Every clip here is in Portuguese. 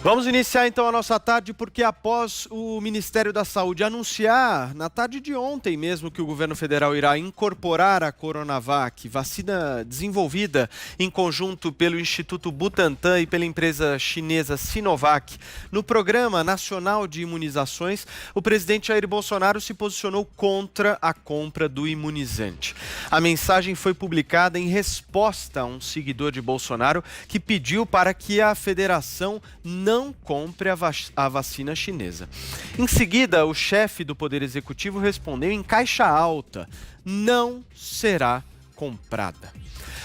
Vamos iniciar então a nossa tarde, porque após o Ministério da Saúde anunciar, na tarde de ontem mesmo, que o governo federal irá incorporar a Coronavac, vacina desenvolvida em conjunto pelo Instituto Butantan e pela empresa chinesa Sinovac, no Programa Nacional de Imunizações, o presidente Jair Bolsonaro se posicionou contra a compra do imunizante. A mensagem foi publicada em resposta a um seguidor de Bolsonaro que pediu para que a federação não compre a vacina chinesa. Em seguida, o chefe do Poder Executivo respondeu em caixa alta: não será comprada.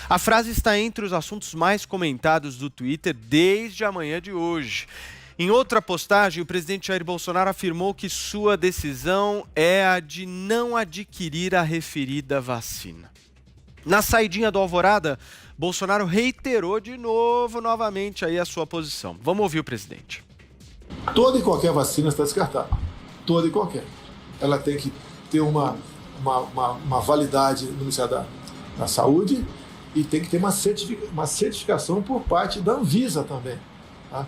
A frase está entre os assuntos mais comentados do Twitter desde a manhã de hoje. Em outra postagem, o presidente Jair Bolsonaro afirmou que sua decisão é a de não adquirir a referida vacina. Na saidinha do Alvorada, Bolsonaro reiterou novamente aí a sua posição. Vamos ouvir o presidente. Toda e qualquer vacina está descartada. Toda e qualquer. Ela tem que ter uma validade no Ministério da Saúde e tem que ter uma certificação por parte da Anvisa também. Tá?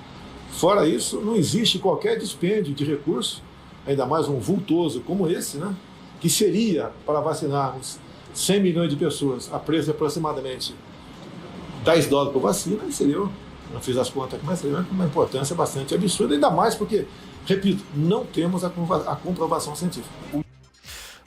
Fora isso, não existe qualquer dispêndio de recurso, ainda mais um vultoso como esse, né? Que seria para vacinarmos 100 milhões de pessoas a preço de aproximadamente $10 por vacina, e seria, não fiz as contas aqui, mas seria uma importância bastante absurda, ainda mais porque, repito, não temos a comprovação científica.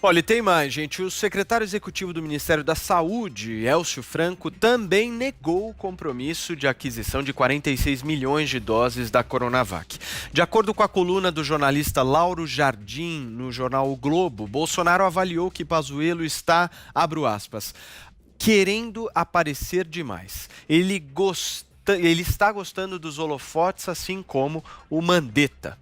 Olha, e tem mais, gente. O secretário executivo do Ministério da Saúde, Élcio Franco, também negou o compromisso de aquisição de 46 milhões de doses da Coronavac. De acordo com a coluna do jornalista Lauro Jardim, no jornal O Globo, Bolsonaro avaliou que Pazuello está, abro aspas, querendo aparecer demais. Ele está gostando dos holofotes, assim como o Mandetta.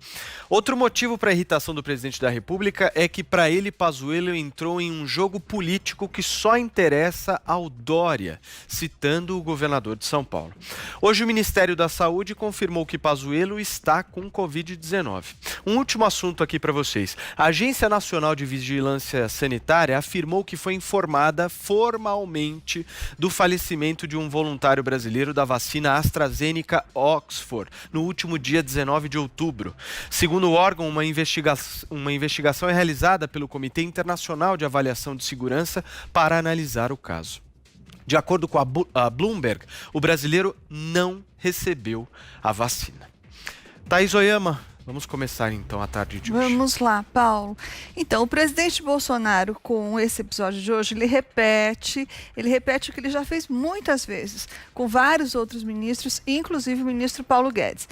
Outro motivo para a irritação do presidente da República é que, para ele, Pazuello entrou em um jogo político que só interessa ao Dória, citando o governador de São Paulo. Hoje, o Ministério da Saúde confirmou que Pazuello está com Covid-19. Um último assunto aqui para vocês. A Agência Nacional de Vigilância Sanitária afirmou que foi informada formalmente do falecimento de um voluntário brasileiro da vacina AstraZeneca Oxford, no último dia 19 de outubro. Segundo o órgão, uma investigação é realizada pelo Comitê Internacional de Avaliação de Segurança para analisar o caso. De acordo com a Bloomberg, o brasileiro não recebeu a vacina. Thaís Oyama, vamos começar então a tarde de hoje. Vamos lá, Paulo. Então, o presidente Bolsonaro, com esse episódio de hoje, ele repete o que ele já fez muitas vezes, com vários outros ministros, inclusive o ministro Paulo Guedes.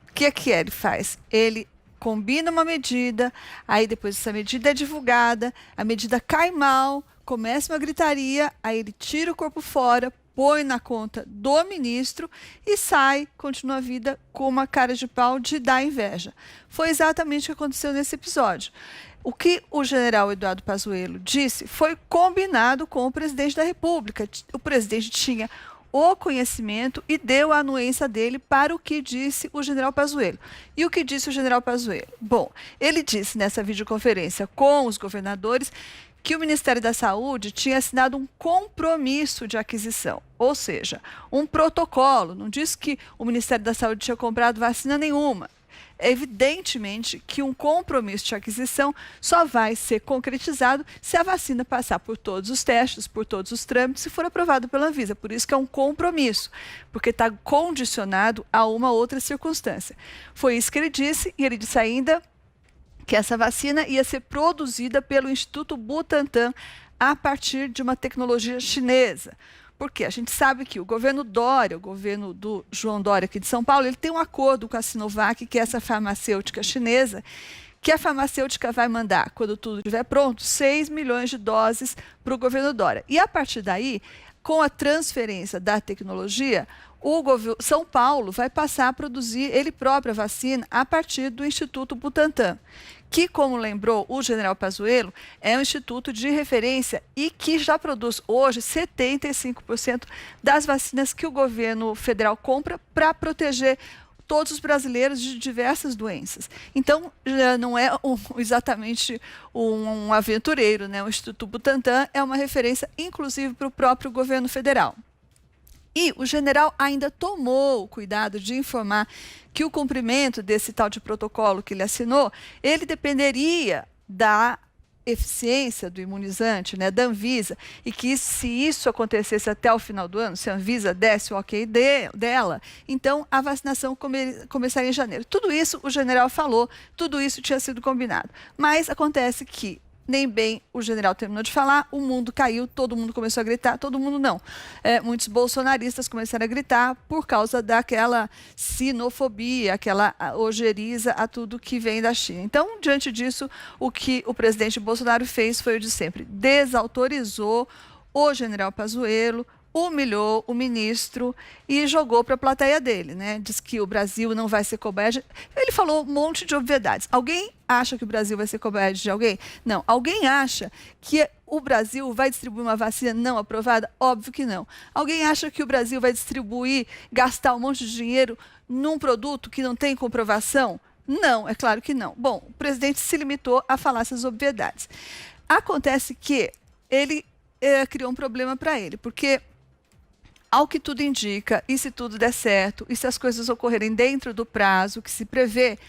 O que ele faz? Ele combina uma medida, aí depois essa medida é divulgada, a medida cai mal, começa uma gritaria, aí ele tira o corpo fora, põe na conta do ministro e sai, continua a vida com uma cara de pau de dar inveja. Foi exatamente o que aconteceu nesse episódio. O que o general Eduardo Pazuello disse foi combinado com o presidente da República. O presidente tinha o conhecimento e deu a anuência dele para o que disse o general Pazuello. E o que disse o general Pazuello? Bom, ele disse nessa videoconferência com os governadores que o Ministério da Saúde tinha assinado um compromisso de aquisição, ou seja, um protocolo. Não disse que o Ministério da Saúde tinha comprado vacina nenhuma. Evidentemente que um compromisso de aquisição só vai ser concretizado se a vacina passar por todos os testes, por todos os trâmites e for aprovado pela Anvisa. Por isso que é um compromisso, porque está condicionado a uma outra circunstância. Foi isso que ele disse, e ele disse ainda que essa vacina ia ser produzida pelo Instituto Butantan a partir de uma tecnologia chinesa. Porque a gente sabe que o governo Dória, o governo do João Dória aqui de São Paulo, ele tem um acordo com a Sinovac, que é essa farmacêutica chinesa, que a farmacêutica vai mandar, quando tudo estiver pronto, 6 milhões de doses para o governo Dória. E a partir daí, com a transferência da tecnologia, São Paulo vai passar a produzir ele próprio a vacina a partir do Instituto Butantan, que, como lembrou o general Pazuello, é um instituto de referência e que já produz hoje 75% das vacinas que o governo federal compra para proteger todos os brasileiros de diversas doenças. Então, não é exatamente um aventureiro, né? O Instituto Butantan é uma referência, inclusive, para o próprio governo federal. E o general ainda tomou o cuidado de informar que o cumprimento desse tal de protocolo que ele assinou, ele dependeria da eficiência do imunizante, né, da Anvisa, e que se isso acontecesse até o final do ano, se a Anvisa desse o ok dela, então a vacinação começaria em janeiro. Tudo isso o general falou, tudo isso tinha sido combinado. Mas acontece que nem bem o general terminou de falar, o mundo caiu, todo mundo começou a gritar, todo mundo não. Muitos bolsonaristas começaram a gritar por causa daquela sinofobia, aquela ojeriza a tudo que vem da China. Então, diante disso, o que o presidente Bolsonaro fez foi o de sempre, desautorizou o general Pazuello, humilhou o ministro e jogou para a plateia dele, né? Diz que o Brasil não vai ser cobaia. Ele falou um monte de obviedades. Alguém acha que o Brasil vai ser cobaia de alguém? Não. Alguém acha que o Brasil vai distribuir uma vacina não aprovada? Óbvio que não. Alguém acha que o Brasil vai distribuir, gastar um monte de dinheiro num produto que não tem comprovação? Não, é claro que não. Bom, o presidente se limitou a falar essas obviedades. Acontece que ele criou um problema para ele, porque ao que tudo indica, e se tudo der certo, e se as coisas ocorrerem dentro do prazo que se prevê,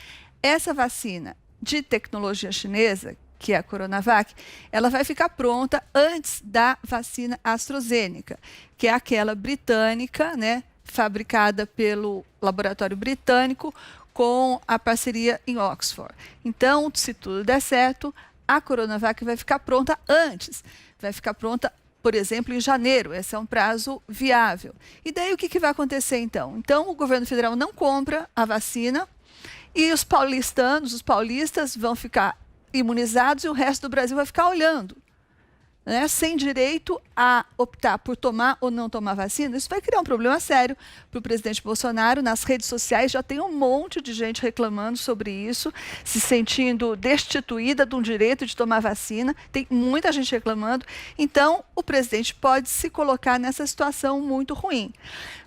essa vacina de tecnologia chinesa, que é a Coronavac, ela vai ficar pronta antes da vacina AstraZeneca, que é aquela britânica, né, fabricada pelo laboratório britânico com a parceria em Oxford. Então, se tudo der certo, a Coronavac vai ficar pronta antes, vai ficar pronta, por exemplo, em janeiro. Esse é um prazo viável. E daí o que vai acontecer então? Então, o governo federal não compra a vacina e os paulistas vão ficar imunizados e o resto do Brasil vai ficar olhando, né, sem direito a optar por tomar ou não tomar vacina. Isso vai criar um problema sério para o presidente Bolsonaro. Nas redes sociais já tem um monte de gente reclamando sobre isso, se sentindo destituída de um direito de tomar vacina. Tem muita gente reclamando. Então, o presidente pode se colocar nessa situação muito ruim.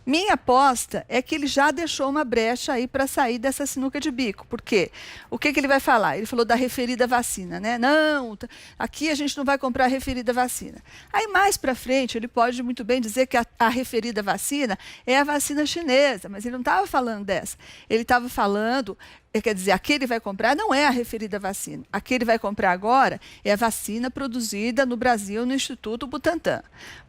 Minha aposta é que ele já deixou uma brecha aí para sair dessa sinuca de bico. Por quê? O que ele vai falar? Ele falou da referida vacina, né? Não, aqui a gente não vai comprar a referida vacina. Aí, mais para frente, ele pode muito bem dizer que a referida vacina é a vacina chinesa, mas ele não estava falando dessa. Ele estava falando, quer dizer, a que ele vai comprar não é a referida vacina. A que ele vai comprar agora é a vacina produzida no Brasil, no Instituto Butantan.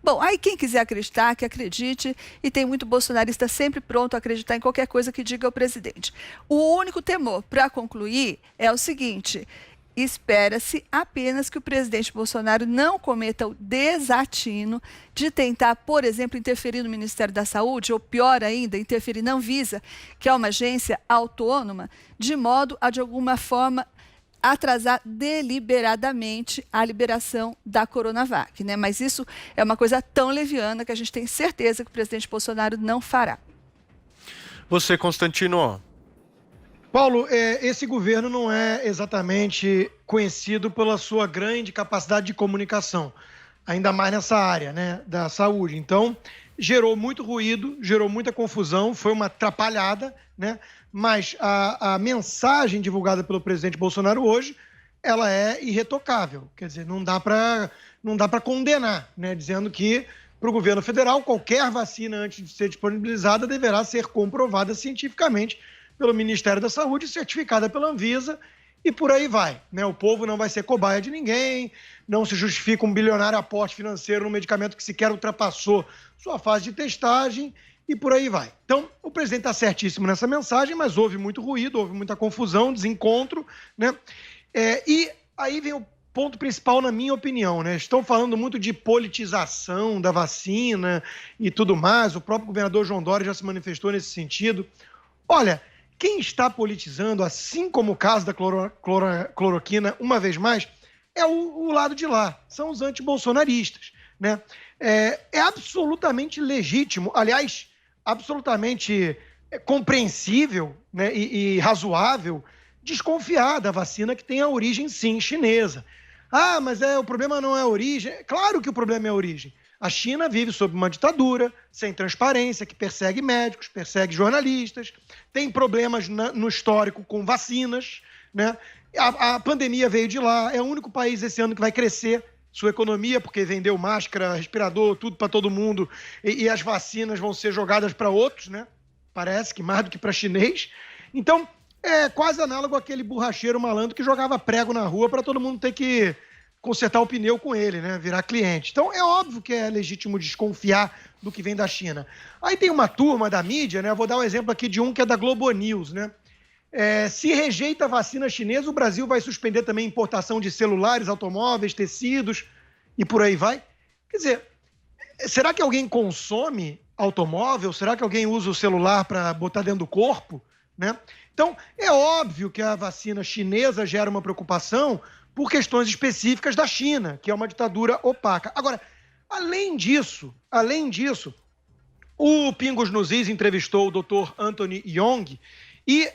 Bom, aí quem quiser acreditar, que acredite, e tem muito bolsonarista sempre pronto a acreditar em qualquer coisa que diga o presidente. O único temor, para concluir, é o seguinte: espera-se apenas que o presidente Bolsonaro não cometa o desatino de tentar, por exemplo, interferir no Ministério da Saúde, ou pior ainda, interferir na Anvisa, que é uma agência autônoma, de modo a, de alguma forma, atrasar deliberadamente a liberação da Coronavac, né? Mas isso é uma coisa tão leviana que a gente tem certeza que o presidente Bolsonaro não fará. Você, Constantino? Paulo, esse governo não é exatamente conhecido pela sua grande capacidade de comunicação, ainda mais nessa área, né, da saúde. Então, gerou muito ruído, gerou muita confusão, foi uma atrapalhada, né? Mas a mensagem divulgada pelo presidente Bolsonaro hoje, ela é irretocável. Quer dizer, não dá para condenar, né? Dizendo que para o governo federal qualquer vacina antes de ser disponibilizada deverá ser comprovada cientificamente pelo Ministério da Saúde, certificada pela Anvisa, e por aí vai, né? O povo não vai ser cobaia de ninguém, não se justifica um bilionário aporte financeiro num medicamento que sequer ultrapassou sua fase de testagem, e por aí vai. Então, o presidente está certíssimo nessa mensagem, mas houve muito ruído, houve muita confusão, desencontro, né? E aí vem o ponto principal, na minha opinião, né? Estão falando muito de politização da vacina e tudo mais, o próprio governador João Dória já se manifestou nesse sentido. Olha, quem está politizando, assim como o caso da cloroquina, uma vez mais, é o lado de lá, são os antibolsonaristas, né? É absolutamente legítimo, aliás, absolutamente compreensível, né, e razoável desconfiar da vacina que tem a origem, sim, chinesa. Ah, mas o problema não é a origem. Claro que o problema é a origem. A China vive sob uma ditadura, sem transparência, que persegue médicos, persegue jornalistas, tem problemas no histórico com vacinas, né? A pandemia veio de lá, é o único país esse ano que vai crescer sua economia, porque vendeu máscara, respirador, tudo para todo mundo, e as vacinas vão ser jogadas para outros, né? Parece que mais do que para chinês. Então, é quase análogo àquele borracheiro malandro que jogava prego na rua para todo mundo ter que consertar o pneu com ele, né? Virar cliente. Então, é óbvio que é legítimo desconfiar do que vem da China. Aí tem uma turma da mídia, né? Eu vou dar um exemplo aqui de um que é da Globo News, né? Se rejeita a vacina chinesa, o Brasil vai suspender também a importação de celulares, automóveis, tecidos e por aí vai. Quer dizer, será que alguém consome automóvel? Será que alguém usa o celular para botar dentro do corpo, né? Então, é óbvio que a vacina chinesa gera uma preocupação por questões específicas da China, que é uma ditadura opaca. Agora, além disso, o Pingos nos Is entrevistou o Dr. Anthony Yong e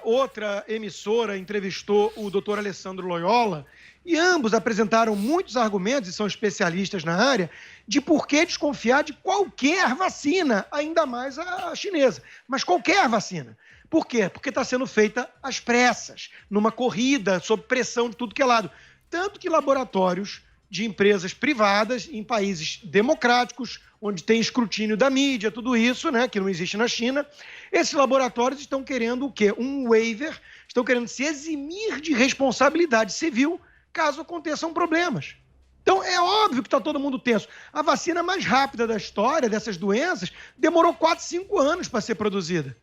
outra emissora entrevistou o Dr. Alessandro Loyola, e ambos apresentaram muitos argumentos, e são especialistas na área, de por que desconfiar de qualquer vacina, ainda mais a chinesa, mas qualquer vacina. Por quê? Porque está sendo feita às pressas, numa corrida, sob pressão de tudo que é lado. Tanto que laboratórios de empresas privadas em países democráticos, onde tem escrutínio da mídia, tudo isso, né, que não existe na China, esses laboratórios estão querendo o quê? Um waiver, estão querendo se eximir de responsabilidade civil caso aconteçam problemas. Então, é óbvio que está todo mundo tenso. A vacina mais rápida da história dessas doenças demorou 4, 5 anos para ser produzida.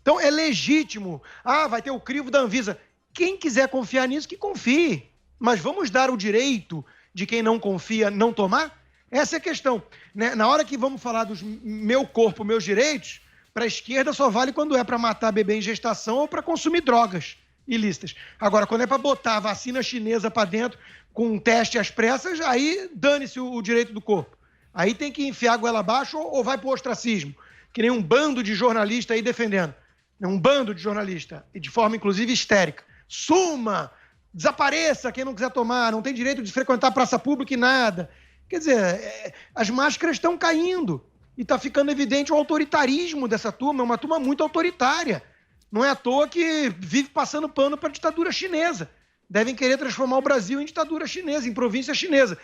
Então, é legítimo. Vai ter o crivo da Anvisa. Quem quiser confiar nisso, que confie. Mas vamos dar o direito de quem não confia não tomar? Essa é a questão. Né? Na hora que vamos falar dos meu corpo, meus direitos, para a esquerda só vale quando é para matar bebê em gestação ou para consumir drogas ilícitas. Agora, quando é para botar a vacina chinesa para dentro com um teste às pressas, aí dane-se o direito do corpo. Aí tem que enfiar a goela abaixo ou vai para o ostracismo. Que nem um bando de jornalistas aí defendendo. Um bando de jornalistas, e de forma inclusive histérica. Suma! Desapareça quem não quiser tomar, não tem direito de frequentar a praça pública e nada. Quer dizer, as máscaras estão caindo e está ficando evidente o autoritarismo dessa turma, é uma turma muito autoritária. Não é à toa que vive passando pano para a ditadura chinesa. Devem querer transformar o Brasil em ditadura chinesa, em província chinesa.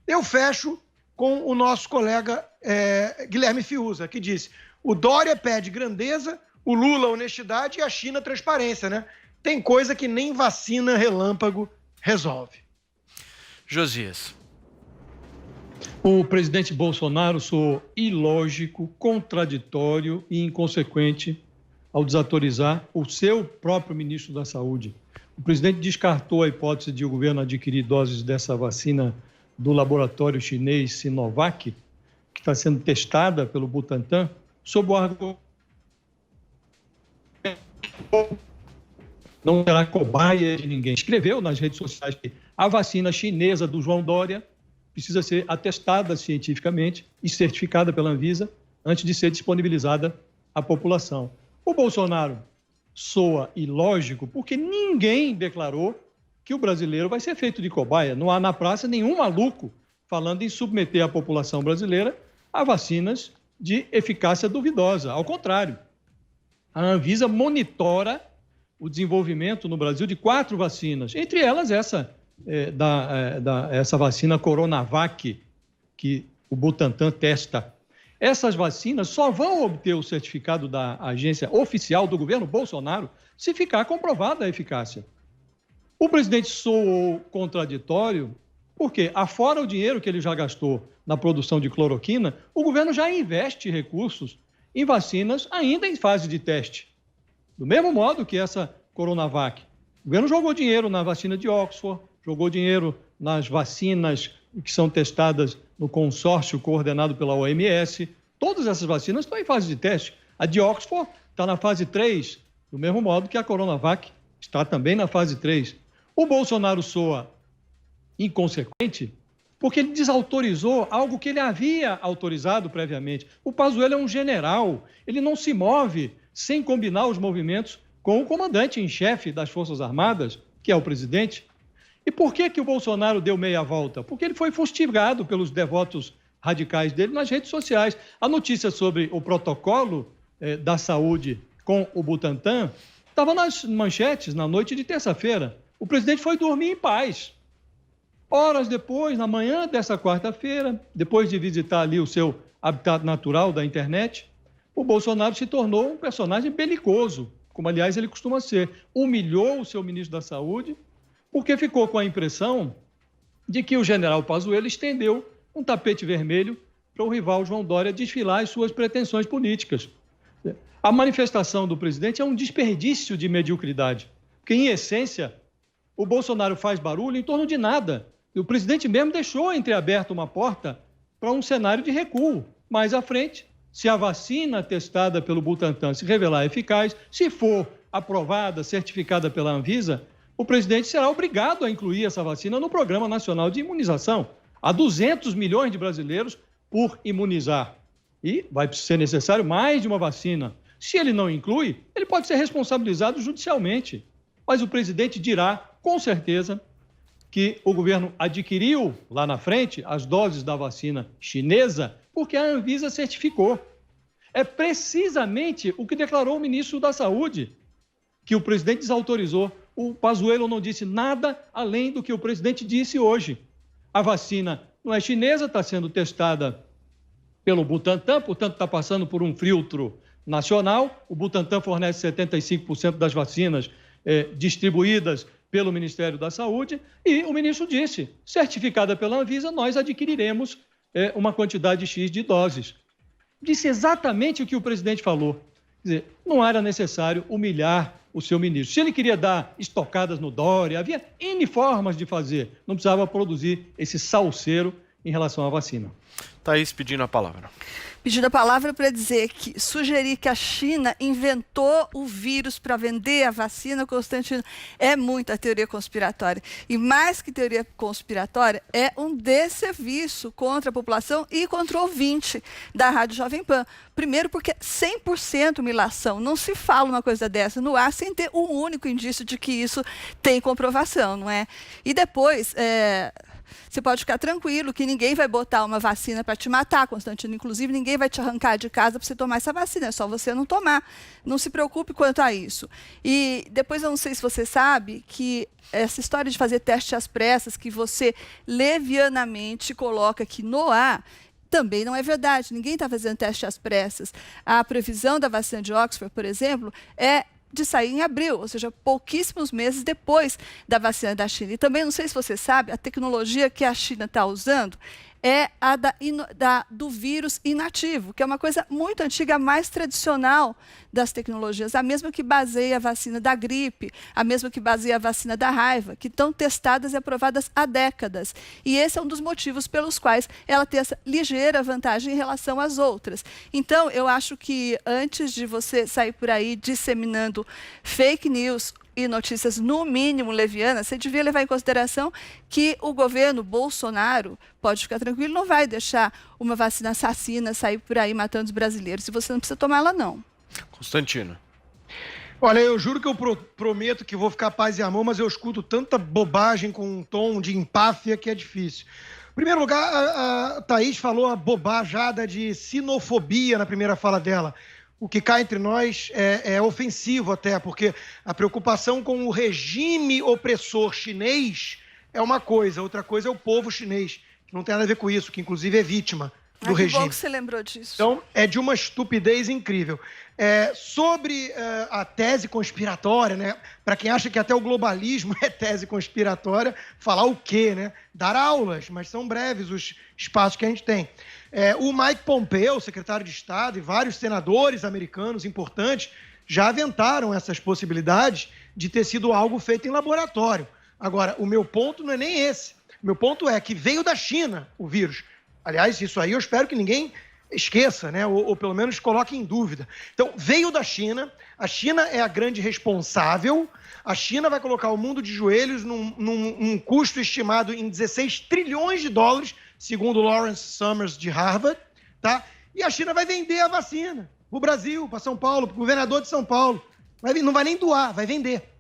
Eu fecho com o nosso colega Guilherme Fiuza, que disse: o Dória pede grandeza, o Lula honestidade e a China transparência, né? Tem coisa que nem vacina relâmpago resolve. Josias. O presidente Bolsonaro soou ilógico, contraditório e inconsequente ao desautorizar o seu próprio ministro da Saúde. O presidente descartou a hipótese de o governo adquirir doses dessa vacina do laboratório chinês Sinovac, que está sendo testada pelo Butantan, sob o argumento não será cobaia de ninguém. Escreveu nas redes sociais que a vacina chinesa do João Dória precisa ser atestada cientificamente e certificada pela Anvisa antes de ser disponibilizada à população. O Bolsonaro soa ilógico porque ninguém declarou que o brasileiro vai ser feito de cobaia. Não há na praça nenhum maluco falando em submeter a população brasileira a vacinas de eficácia duvidosa. Ao contrário, a Anvisa monitora o desenvolvimento no Brasil de 4 vacinas, entre elas essa vacina Coronavac, que o Butantan testa. Essas vacinas só vão obter o certificado da agência oficial do governo Bolsonaro se ficar comprovada a eficácia. O presidente soou contraditório porque, afora o dinheiro que ele já gastou na produção de cloroquina, o governo já investe recursos em vacinas ainda em fase de teste. Do mesmo modo que essa Coronavac. O governo jogou dinheiro na vacina de Oxford, jogou dinheiro nas vacinas que são testadas no consórcio coordenado pela OMS. Todas essas vacinas estão em fase de teste. A de Oxford está na fase 3, do mesmo modo que a Coronavac está também na fase 3. O Bolsonaro soa inconsequente porque ele desautorizou algo que ele havia autorizado previamente. O Pazuello é um general, ele não se move sem combinar os movimentos com o comandante em chefe das Forças Armadas, que é o presidente. E por que o Bolsonaro deu meia volta? Porque ele foi fustigado pelos devotos radicais dele nas redes sociais. A notícia sobre o protocolo da saúde com o Butantan estava nas manchetes na noite de terça-feira. O presidente foi dormir em paz. Horas depois, na manhã dessa quarta-feira, depois de visitar ali o seu habitat natural da internet, o Bolsonaro se tornou um personagem belicoso, como, aliás, ele costuma ser. Humilhou o seu ministro da Saúde, porque ficou com a impressão de que o general Pazuello estendeu um tapete vermelho para o rival João Dória desfilar as suas pretensões políticas. A manifestação do presidente é um desperdício de mediocridade, porque, em essência, o Bolsonaro faz barulho em torno de nada. E o presidente mesmo deixou entreaberta uma porta para um cenário de recuo. Mais à frente, se a vacina testada pelo Butantan se revelar eficaz, se for aprovada, certificada pela Anvisa, o presidente será obrigado a incluir essa vacina no Programa Nacional de Imunização. Há 200 milhões de brasileiros por imunizar. E vai ser necessário mais de uma vacina. Se ele não inclui, ele pode ser responsabilizado judicialmente. Mas o presidente dirá, com certeza, que o governo adquiriu lá na frente as doses da vacina chinesa porque a Anvisa certificou. É precisamente o que declarou o ministro da Saúde, que o presidente desautorizou. O Pazuello não disse nada além do que o presidente disse hoje. A vacina não é chinesa, está sendo testada pelo Butantan, portanto está passando por um filtro nacional. O Butantan fornece 75% das vacinas distribuídas pelo Ministério da Saúde, e o ministro disse, certificada pela Anvisa, nós adquiriremos uma quantidade X de doses. Disse exatamente o que o presidente falou. Quer dizer, não era necessário humilhar o seu ministro. Se ele queria dar estocadas no Dória, havia N formas de fazer, não precisava produzir esse salseiro em relação à vacina. Thaís pedindo a palavra. Pedindo a palavra para dizer que sugerir que a China inventou o vírus para vender a vacina, Constantino, é muita teoria conspiratória. E mais que teoria conspiratória, é um desserviço contra a população e contra o ouvinte da Rádio Jovem Pan. Primeiro porque 100% milação. Não se fala uma coisa dessa no ar sem ter um único indício de que isso tem comprovação, não é? E depois... Você pode ficar tranquilo que ninguém vai botar uma vacina para te matar, Constantino. Inclusive, ninguém vai te arrancar de casa para você tomar essa vacina. É só você não tomar. Não se preocupe quanto a isso. E depois, eu não sei se você sabe que essa história de fazer teste às pressas, que você levianamente coloca aqui no ar, também não é verdade. Ninguém está fazendo teste às pressas. A previsão da vacina de Oxford, por exemplo, é de sair em abril, ou seja, pouquíssimos meses depois da vacina da China. E também, não sei se você sabe, a tecnologia que a China está usando é a do vírus inativo, que é uma coisa muito antiga, a mais tradicional das tecnologias, a mesma que baseia a vacina da gripe, a mesma que baseia a vacina da raiva, que estão testadas e aprovadas há décadas. E esse é um dos motivos pelos quais ela tem essa ligeira vantagem em relação às outras. Então, eu acho que antes de você sair por aí disseminando fake news e notícias, no mínimo, levianas, você devia levar em consideração que o governo Bolsonaro, pode ficar tranquilo, não vai deixar uma vacina assassina sair por aí matando os brasileiros. Se você não precisa tomar ela, não. Constantino. Olha, eu juro que eu prometo que vou ficar paz e amor, mas eu escuto tanta bobagem com um tom de empáfia que é difícil. Em primeiro lugar, a Thaís falou a bobajada de sinofobia na primeira fala dela. O que cá entre nós é ofensivo até, porque a preocupação com o regime opressor chinês é uma coisa, outra coisa é o povo chinês, que não tem nada a ver com isso, que inclusive é vítima do regime. Que bom que você lembrou disso. Então, é de uma estupidez incrível. Sobre a tese conspiratória, né? Para quem acha que até o globalismo é tese conspiratória, falar o quê, né? Dar aulas, mas são breves os espaços que a gente tem. O Mike Pompeo, secretário de Estado, e vários senadores americanos importantes já aventaram essas possibilidades de ter sido algo feito em laboratório. Agora, o meu ponto não é nem esse. O meu ponto é que veio da China o vírus. Aliás, isso aí eu espero que ninguém esqueça, né? Ou pelo menos coloque em dúvida. Então, veio da China, a China é a grande responsável, a China vai colocar o mundo de joelhos num custo estimado em 16 trilhões de dólares, segundo Lawrence Summers de Harvard, tá? E a China vai vender a vacina para o Brasil, para São Paulo, para o governador de São Paulo. Não vai nem doar, vai vender.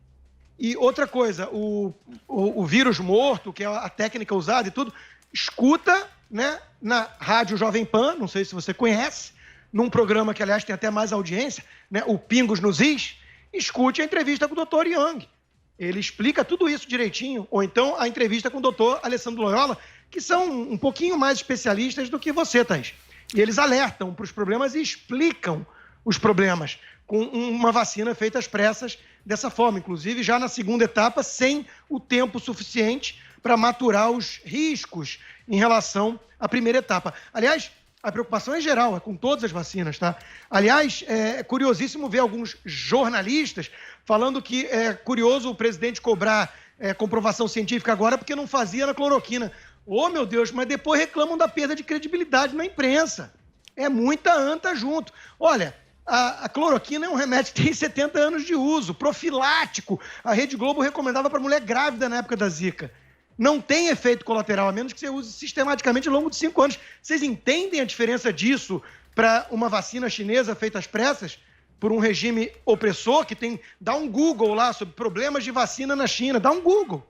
E outra coisa, o vírus morto, que é a técnica usada e tudo, escuta, né, na Rádio Jovem Pan, não sei se você conhece, num programa que, aliás, tem até mais audiência, né, o Pingos nos Is, escute a entrevista com o Dr. Yang. Ele explica tudo isso direitinho, ou então a entrevista com o doutor Alessandro Loyola, que são um pouquinho mais especialistas do que você, Thaís. E eles alertam para os problemas e explicam os problemas com uma vacina feita às pressas dessa forma, inclusive já na segunda etapa, sem o tempo suficiente para maturar os riscos em relação à primeira etapa. Aliás, a preocupação é geral, é com todas as vacinas, tá? Aliás, é curiosíssimo ver alguns jornalistas falando que é curioso o presidente cobrar comprovação científica agora porque não fazia na cloroquina. Oh, meu Deus, mas depois reclamam da perda de credibilidade na imprensa. É muita anta junto. Olha, a cloroquina é um remédio que tem 70 anos de uso, profilático. A Rede Globo recomendava para mulher grávida na época da Zika. Não tem efeito colateral, a menos que você use sistematicamente ao longo de 5 anos. Vocês entendem a diferença disso para uma vacina chinesa feita às pressas por um regime opressor que tem... Dá um Google lá sobre problemas de vacina na China. Dá um Google.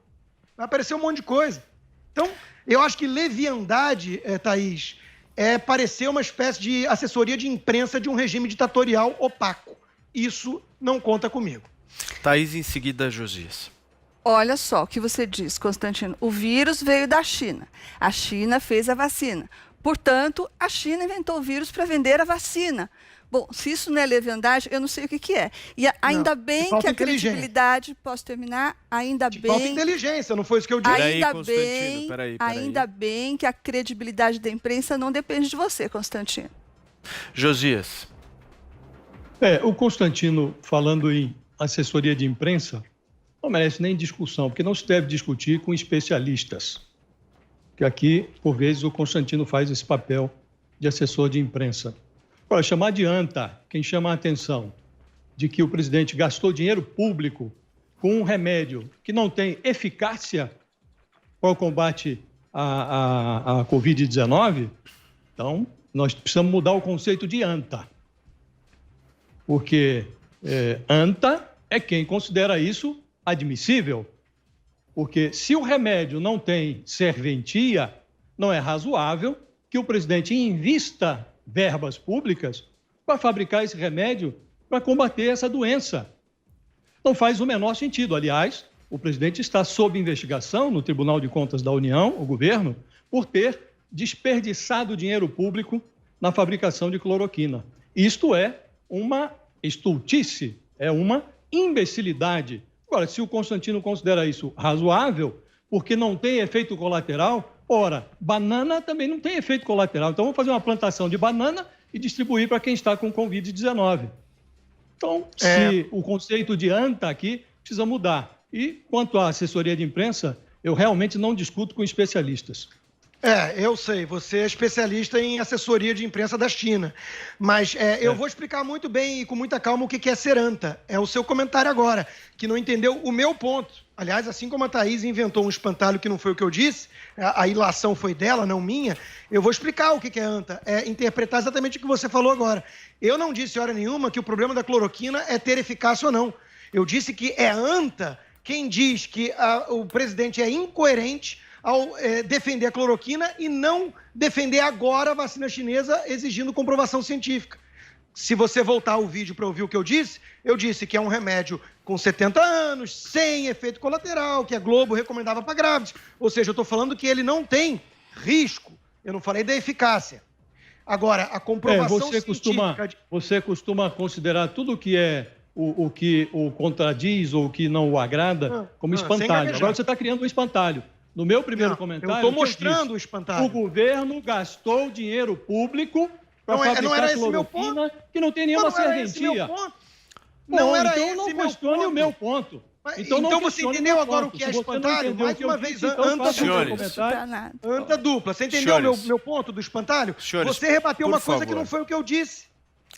Vai aparecer um monte de coisa. Então, eu acho que leviandade, Thaís, é parecer uma espécie de assessoria de imprensa de um regime ditatorial opaco. Isso não conta comigo. Thaís, em seguida, Josias. Olha só o que você diz, Constantino. O vírus veio da China. A China fez a vacina. Portanto, a China inventou o vírus para vender a vacina. Bom, se isso não é leviandade, eu não sei o que é. E ainda bem que a credibilidade... Posso terminar? Ainda bem... Falta inteligência, não foi isso que eu disse. Ainda bem que a credibilidade da imprensa não depende de você, Constantino. Josias. O Constantino, falando em assessoria de imprensa, não merece nem discussão, porque não se deve discutir com especialistas. Que aqui, por vezes, o Constantino faz esse papel de assessor de imprensa. Agora, chamar de anta, quem chama a atenção de que o presidente gastou dinheiro público com um remédio que não tem eficácia para o combate à Covid-19, então nós precisamos mudar o conceito de anta. Porque anta é quem considera isso admissível, porque se o remédio não tem serventia, não é razoável que o presidente invista verbas públicas para fabricar esse remédio para combater essa doença. Não faz o menor sentido. Aliás, o presidente está sob investigação no Tribunal de Contas da União, o governo, por ter desperdiçado dinheiro público na fabricação de cloroquina. Isto é uma estultice, é uma imbecilidade. Agora, se o Constantino considera isso razoável, porque não tem efeito colateral, ora, banana também não tem efeito colateral. Então, vamos fazer uma plantação de banana e distribuir para quem está com Covid-19. Então, se o conceito de anta aqui precisa mudar. E, quanto à assessoria de imprensa, eu realmente não discuto com especialistas. Eu sei, você é especialista em assessoria de imprensa da China, mas eu vou explicar muito bem e com muita calma o que é ser anta. É o seu comentário agora, que não entendeu o meu ponto. Aliás, assim como a Thaís inventou um espantalho que não foi o que eu disse, a ilação foi dela, não minha, eu vou explicar o que é anta, é interpretar exatamente o que você falou agora. Eu não disse, hora nenhuma, que o problema da cloroquina é ter eficácia ou não. Eu disse que é anta quem diz que o presidente é incoerente ao defender a cloroquina e não defender agora a vacina chinesa exigindo comprovação científica. Se você voltar ao vídeo para ouvir o que eu disse que é um remédio com 70 anos, sem efeito colateral, que a Globo recomendava para grávidos. Ou seja, eu estou falando que ele não tem risco. Eu não falei da eficácia. Agora, a comprovação científica... Você costuma considerar tudo que é o que o contradiz ou o que não o agrada como espantalho. Agora você está criando um espantalho. No meu primeiro comentário, eu estou mostrando o espantalho. O governo gastou dinheiro público para fabricar cloroquina que não tem nenhuma serventia. Então não questione o meu ponto. Então você entendeu agora o que é espantalho? Mais uma vez, anta dupla. Você entendeu o meu ponto do espantalho? Você rebateu uma coisa que não foi o que eu disse.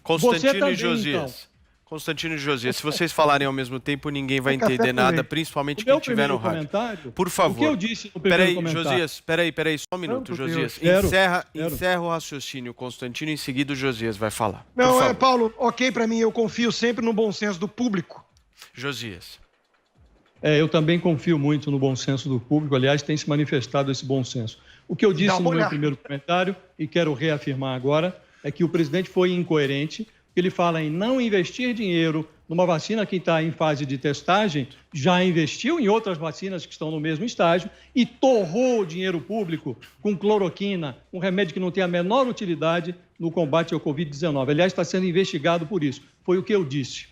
Constantino e Josias. Constantino e Josias, se vocês falarem ao mesmo tempo, ninguém vai entender nada, principalmente quem estiver no rádio. Por favor. O que eu disse no primeiro comentário? Josias, peraí, só um minuto, Josias. Encerra o raciocínio, Constantino, em seguida o Josias vai falar. Não, Paulo, ok pra mim, eu confio sempre no bom senso do público. Josias. Eu também confio muito no bom senso do público, aliás, tem se manifestado esse bom senso. O que eu disse no meu primeiro comentário, e quero reafirmar agora, é que o presidente foi incoerente. Ele fala em não investir dinheiro numa vacina que está em fase de testagem, já investiu em outras vacinas que estão no mesmo estágio e torrou o dinheiro público com cloroquina, um remédio que não tem a menor utilidade no combate ao Covid-19. Aliás, está sendo investigado por isso. Foi o que eu disse.